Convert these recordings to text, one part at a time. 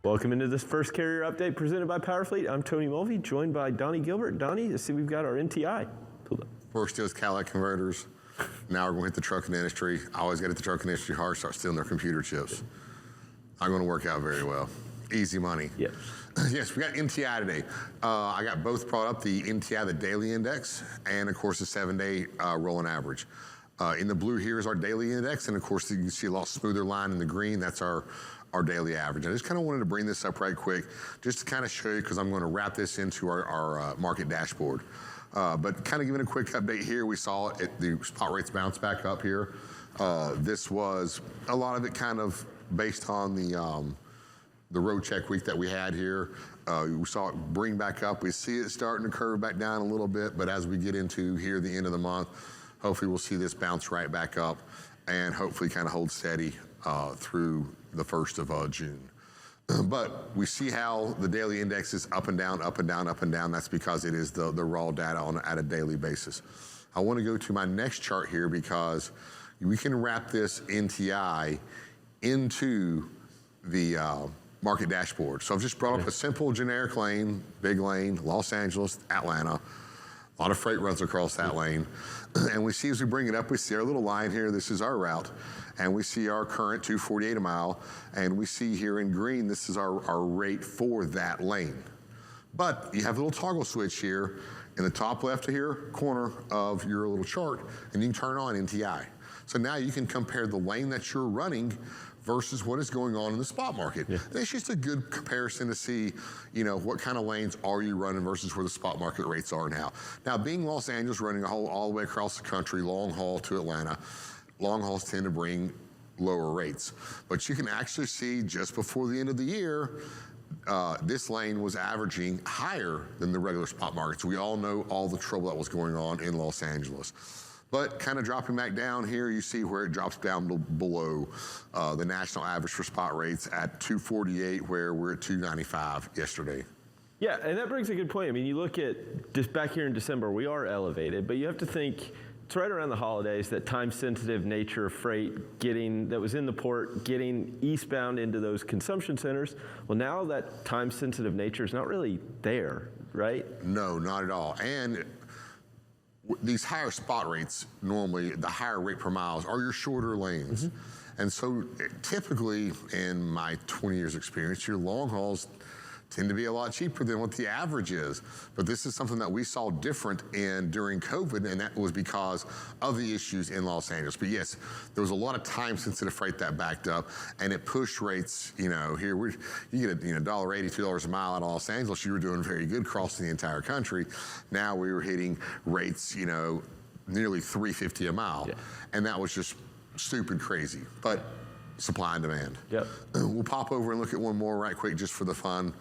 Welcome into this first carrier update presented by Powerfleet. I'm Tony Mulvey, joined by Donnie Gilbert. Donnie, let's see, we've got our NTI. First is Cadillac converters. Now we're going to hit the trucking industry. I always got to hit the trucking industry hard, start stealing their computer chips. I'm going to work out very well. Easy money. Yes. Yes, we got NTI today. I got both brought up, the NTI, the daily index, and of course the 7-day rolling average. In the blue here is our daily index, and of course you can see a lot smoother line in the green. That's our daily average. I just kind of wanted to bring this up right quick, just to kind of show you, because I'm going to wrap this into our market dashboard. But kind of giving a quick update here, we saw the spot rates bounce back up here. This was a lot of it kind of based on the road check week that we had here. We saw it bring back up. We see it starting to curve back down a little bit, but as we get into here the end of the month, hopefully we'll see this bounce right back up and hopefully kind of hold steady through the 1st of June. But we see how the daily index is up and down, up and down, up and down. That's because it is the raw data at a daily basis. I want to go to my next chart here because we can wrap this NTI into the market dashboard. So I've just brought up a simple generic lane, big lane, Los Angeles, Atlanta. A lot of freight runs across that lane. And we see as we bring it up, we see our little line here. This is our route. And we see our current 248 a mile. And we see here in green, this is our rate for that lane. But you have a little toggle switch here in the top left here corner of your little chart, and you can turn on NTI. So now you can compare the lane that you're running versus what is going on in the spot market. Yeah. And it's just a good comparison to see, what kind of lanes are you running versus where the spot market rates are now. Now, being Los Angeles, running all the way across the country, long haul to Atlanta, long hauls tend to bring lower rates. But you can actually see just before the end of the year, this lane was averaging higher than the regular spot markets. We all know all the trouble that was going on in Los Angeles. But kind of dropping back down here, you see where it drops down below the national average for spot rates at 248, where we're at 295 yesterday. Yeah, and that brings a good point. I mean, you look at just back here in December, we are elevated, but you have to think it's right around the holidays, that time-sensitive nature of freight that was in the port, getting eastbound into those consumption centers. Well, now that time-sensitive nature is not really there, right? No, not at all. And these higher spot rates, normally the higher rate per miles are your shorter lanes. Mm-hmm. And so typically in my 20 years experience, your long hauls tend to be a lot cheaper than what the average is. But this is something that we saw different during COVID, and that was because of the issues in Los Angeles. But yes, there was a lot of time-sensitive freight that backed up, and it pushed rates, here, you get a $1.80, $2 a mile out of Los Angeles, you were doing very good crossing the entire country. Now we were hitting rates, nearly $3.50 a mile. Yeah. And that was just stupid crazy. But supply and demand. Yep. We'll pop over and look at one more right quick just for the fun.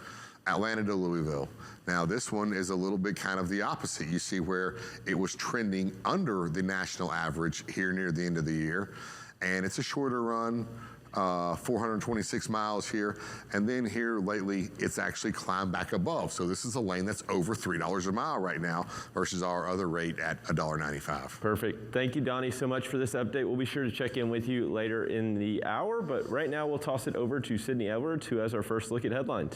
Atlanta to Louisville. Now this one is a little bit kind of the opposite. You see where it was trending under the national average here near the end of the year. And it's a shorter run, 426 miles here. And then here lately, it's actually climbed back above. So this is a lane that's over $3 a mile right now versus our other rate at $1.95. Perfect. Thank you, Donnie, so much for this update. We'll be sure to check in with you later in the hour, but right now we'll toss it over to Sydney Edwards, who has our first look at headlines.